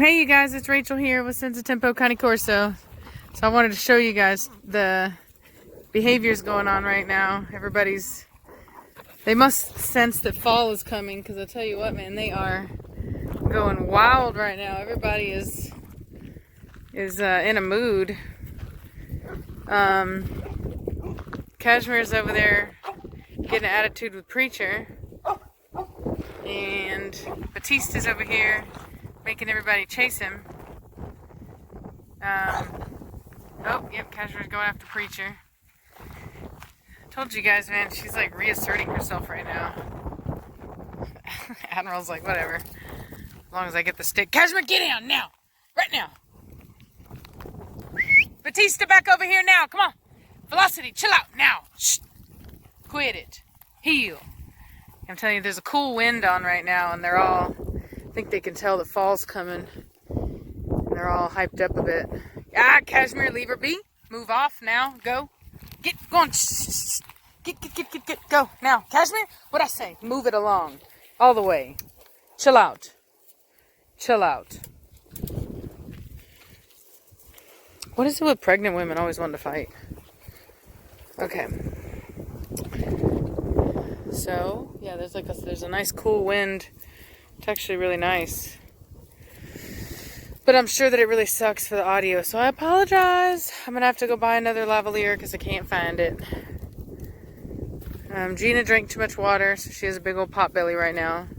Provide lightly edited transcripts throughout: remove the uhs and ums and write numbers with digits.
Hey you guys, it's Rachel here with Senza Tempo Cane Corso. So I wanted to show you guys the behaviors going on right now. They must sense that fall is coming, because I tell you what, man, they are going wild right now. Everybody is in a mood. Cashmere's over there getting an attitude with Preacher, and Batista's over here making everybody chase him. Oh, yep, Cashmere's going after Preacher. Told you guys, man, she's like reasserting herself right now. Admiral's like, whatever. As long as I get the stick. Cashmere, get down now! Right now! Batista, back over here now, come on! Velocity, chill out now! Shh! Quit it. Heel. I'm telling you, there's a cool wind on right now, and I think they can tell the fall's coming. They're all hyped up a bit. Ah, Cashmere, leave her be. Move off now. Go. Get going. Get. Go now. Cashmere, what'd I say? Move it along. All the way. Chill out. Chill out. What is it with pregnant women always wanting to fight? Okay. So, yeah, there's a nice cool wind. It's actually really nice. But I'm sure that it really sucks for the audio, so I apologize. I'm going to have to go buy another lavalier because I can't find it. Gina drank too much water, so she has a big old pot belly right now.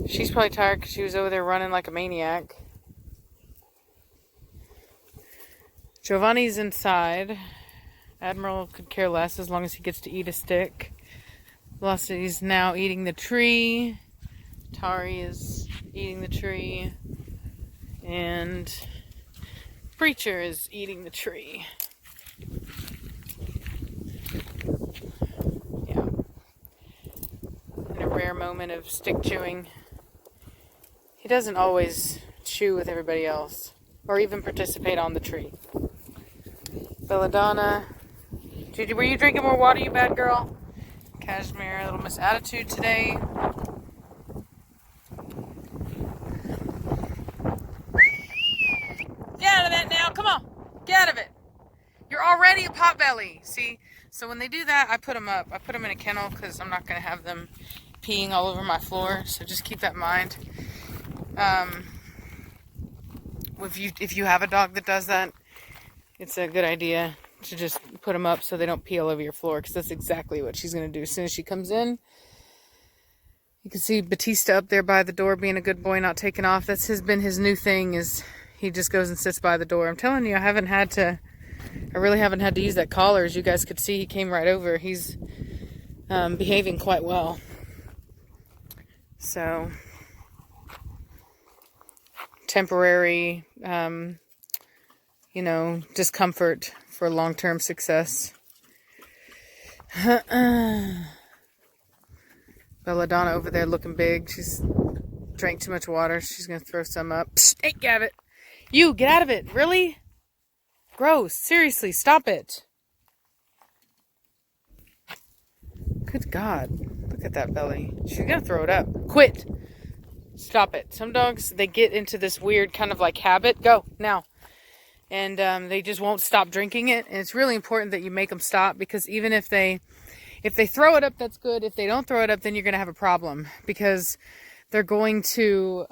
She's probably tired because she was over there running like a maniac. Giovanni's inside. Admiral could care less as long as he gets to eat a stick. Velocity's now eating the tree. Tari is eating the tree. And Preacher is eating the tree. Yeah. In a rare moment of stick chewing. He doesn't always chew with everybody else. Or even participate on the tree. Belladonna. Were you drinking more water, you bad girl? Cashmere, a little misattitude today. Get out of that now, come on. Get out of it. You're already a potbelly, see? So when they do that, I put them up. I put them in a kennel because I'm not going to have them peeing all over my floor. So just keep that in mind. If you have a dog that does that, it's a good idea to just put them up so they don't pee all over your floor, because that's exactly what she's going to do as soon as she comes in. You can see Batista up there by the door being a good boy, not taking off. That's been his new thing, is he just goes and sits by the door. I'm telling you, I really haven't had to use that collar. As you guys could see, he came right over. He's behaving quite well. So, temporary, discomfort for long-term success. Belladonna over there looking big. She's drank too much water. She's going to throw some up. Psst, hey, Gavitt. You, get out of it. Really? Gross. Seriously, stop it. Good God. Look at that belly. She's going to throw it up. Quit. Stop it. Some dogs, they get into this weird kind of like habit. Go, now. And they just won't stop drinking it. And it's really important that you make them stop, because even if they throw it up, that's good. If they don't throw it up, then you're going to have a problem, because they're going to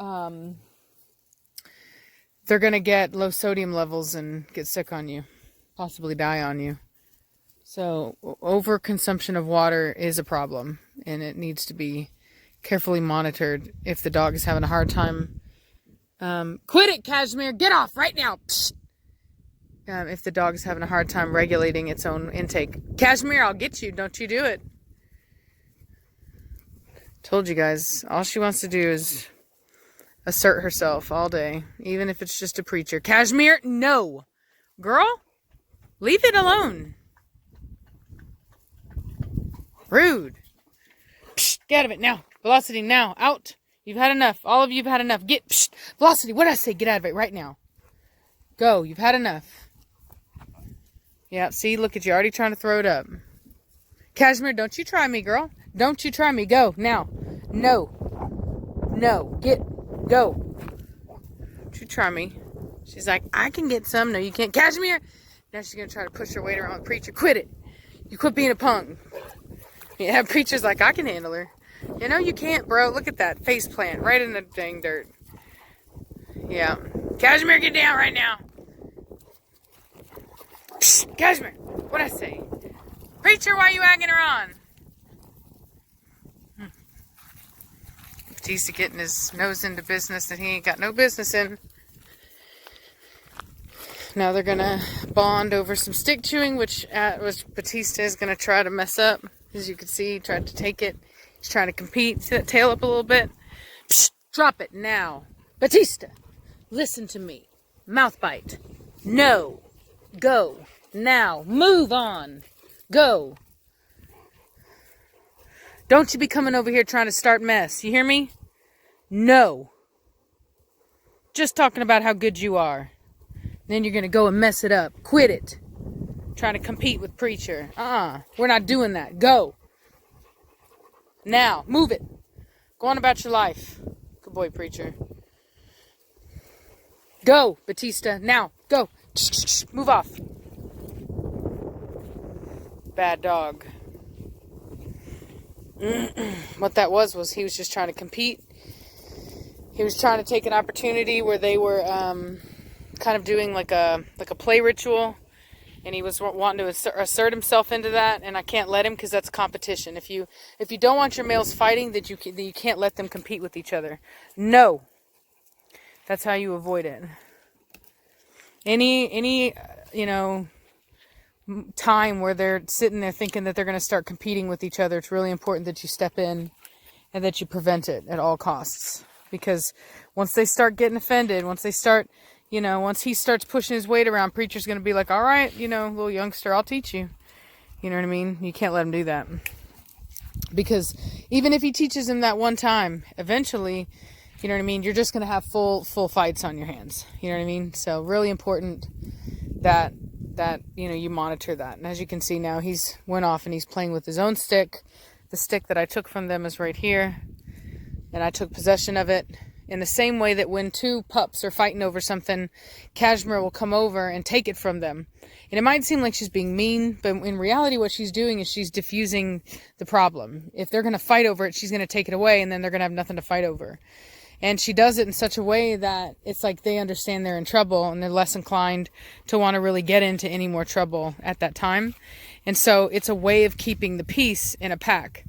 get low sodium levels and get sick on you, possibly die on you. So overconsumption of water is a problem, and it needs to be carefully monitored if the dog is having a hard time. Quit it, Cashmere. Get off right now. Psst. If the dog is having a hard time regulating its own intake. Cashmere, I'll get you. Don't you do it. Told you guys, all she wants to do is assert herself all day, even if it's just a Preacher. Cashmere, no. Girl, leave it alone. Rude. Psst, get out of it now. Velocity, now. Out. You've had enough. All of you have had enough. Get. Psst. Velocity, what did I say? Get out of it right now. Go. You've had enough. Yeah, see, look at you, already trying to throw it up. Cashmere, don't you try me, girl. Don't you try me. Go, now. No. No. Go. Don't you try me. She's like, I can get some. No, you can't. Cashmere. Now she's going to try to push her weight around with Preacher. Quit it. You quit being a punk. Yeah, Preacher's like, I can handle her. You know, you can't, bro. Look at that face plant right in the dang dirt. Yeah. Cashmere, get down right now. Psst, Cashmere, what'd I say? Preacher, why you egging her on? Batista getting his nose into business that he ain't got no business in. Now they're gonna bond over some stick chewing, which Batista is gonna try to mess up. As you can see, he tried to take it. He's trying to compete. See that tail up a little bit? Psst, drop it now. Batista, listen to me. Mouth bite. No. Go. Now. Move on. Go. Don't you be coming over here trying to start mess. You hear me? No. Just talking about how good you are. Then you're going to go and mess it up. Quit it. Trying to compete with Preacher. We're not doing that. Go. Now. Move it. Go on about your life. Good boy, Preacher. Go, Batista. Now. Go. Move off. Bad dog. What that was he was just trying to compete. He was trying to take an opportunity where they were kind of doing like a play ritual, and he was wanting to assert himself into that, and I can't let him because that's competition. If you don't want your males fighting, that you can't let them compete with each other. No. That's how you avoid it. Any time where they're sitting there thinking that they're going to start competing with each other, it's really important that you step in and that you prevent it at all costs. Because once they start getting offended, once they start, once he starts pushing his weight around, Preacher's going to be like, all right, little youngster, I'll teach you. You know what I mean? You can't let him do that. Because even if he teaches him that one time, eventually, you know what I mean, you're just going to have full fights on your hands. You know what I mean? So really important that you monitor that. And as you can see now, he's went off and he's playing with his own stick. The stick that I took from them is right here, and I took possession of it in the same way that when two pups are fighting over something, Cashmere will come over and take it from them. And it might seem like she's being mean, but in reality what she's doing is she's diffusing the problem. If they're going to fight over it, she's going to take it away, and then they're going to have nothing to fight over. And she does it in such a way that it's like they understand they're in trouble, and they're less inclined to want to really get into any more trouble at that time. And so it's a way of keeping the peace in a pack.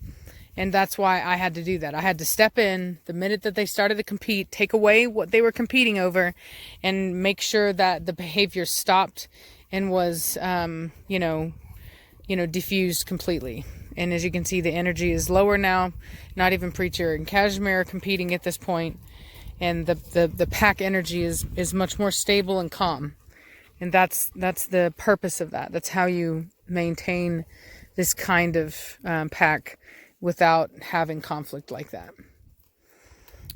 And that's why I had to do that. I had to step in the minute that they started to compete, take away what they were competing over, and make sure that the behavior stopped and was, diffused completely. And as you can see, the energy is lower now. Not even Preacher and Cashmere are competing at this point. And the pack energy is much more stable and calm. And that's the purpose of that. That's how you maintain this kind of pack without having conflict like that.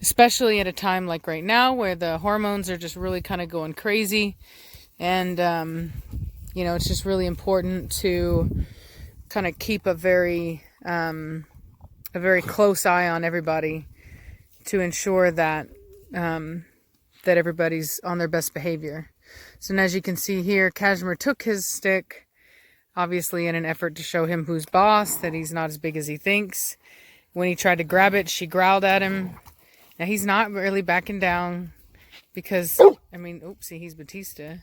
Especially at a time like right now where the hormones are just really kind of going crazy. And, it's just really important to kind of keep a very close eye on everybody to ensure that that everybody's on their best behavior. So as you can see here, Cashmere took his stick, obviously in an effort to show him who's boss, that he's not as big as he thinks. When he tried to grab it, she growled at him. Now he's not really backing down because, oopsie, he's Batista.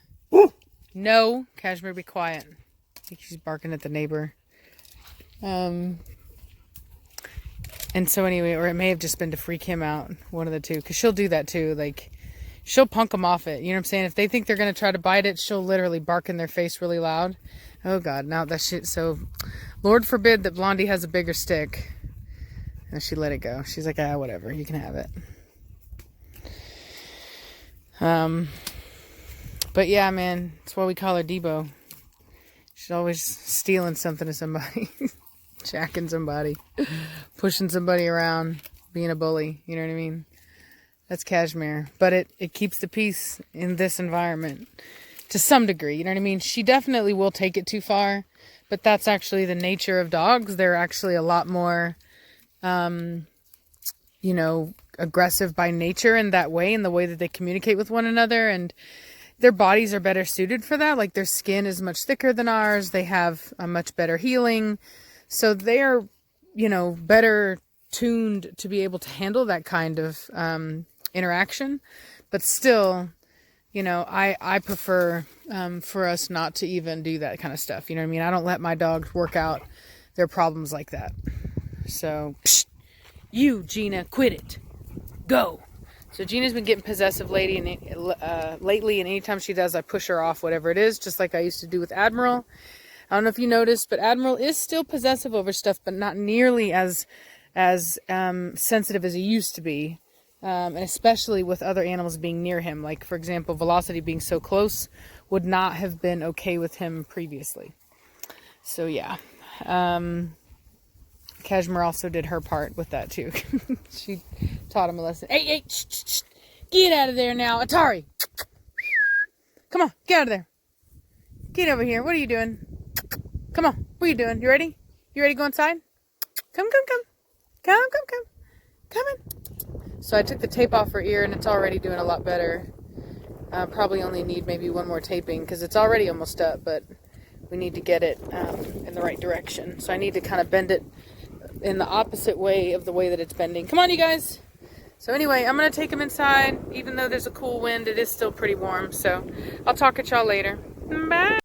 No, Cashmere, be quiet. I think she's barking at the neighbor. And so anyway, or it may have just been to freak him out, one of the two, because she'll do that too. Like, she'll punk them off it. You know what I'm saying? If they think they're going to try to bite it, she'll literally bark in their face really loud. Oh God, now that shit. So Lord forbid that Blondie has a bigger stick. And she let it go. She's like, whatever, you can have it. But yeah, man, that's why we call her Debo. She's always stealing something to somebody. Jacking somebody. Pushing somebody around. Being a bully. You know what I mean? That's Cashmere. But it keeps the peace in this environment. To some degree. You know what I mean? She definitely will take it too far. But that's actually the nature of dogs. They're actually a lot more you know, aggressive by nature in that way, in the way that they communicate with one another, and their bodies are better suited for that. Like their skin is much thicker than ours. They have a much better healing. So they're, you know, better tuned to be able to handle that kind of interaction. But still, you know, I prefer for us not to even do that kind of stuff. You know what I mean? I don't let my dogs work out their problems like that. So, psh, you, Gina, quit it. Go. So Gina's been getting possessive lately, and anytime she does, I push her off, whatever it is, just like I used to do with Admiral. I don't know if you noticed, but Admiral is still possessive over stuff, but not nearly as sensitive as he used to be. And especially with other animals being near him. Like, for example, Velocity being so close would not have been okay with him previously. So, yeah. Kashmir also did her part with that, too. She taught him a lesson. Hey, shh, shh, shh. Get out of there now. Atari. Come on, get out of there. Get over here. What are you doing? Come on. What are you doing? You ready? You ready to go inside? Come. Come in. So I took the tape off her ear, and it's already doing a lot better. Probably only need maybe one more taping, because it's already almost up, but we need to get it in the right direction. So I need to kind of bend it in the opposite way of the way that it's bending. Come on, you guys. So anyway, I'm going to take him inside. Even though there's a cool wind, it is still pretty warm. So I'll talk at y'all later. Bye.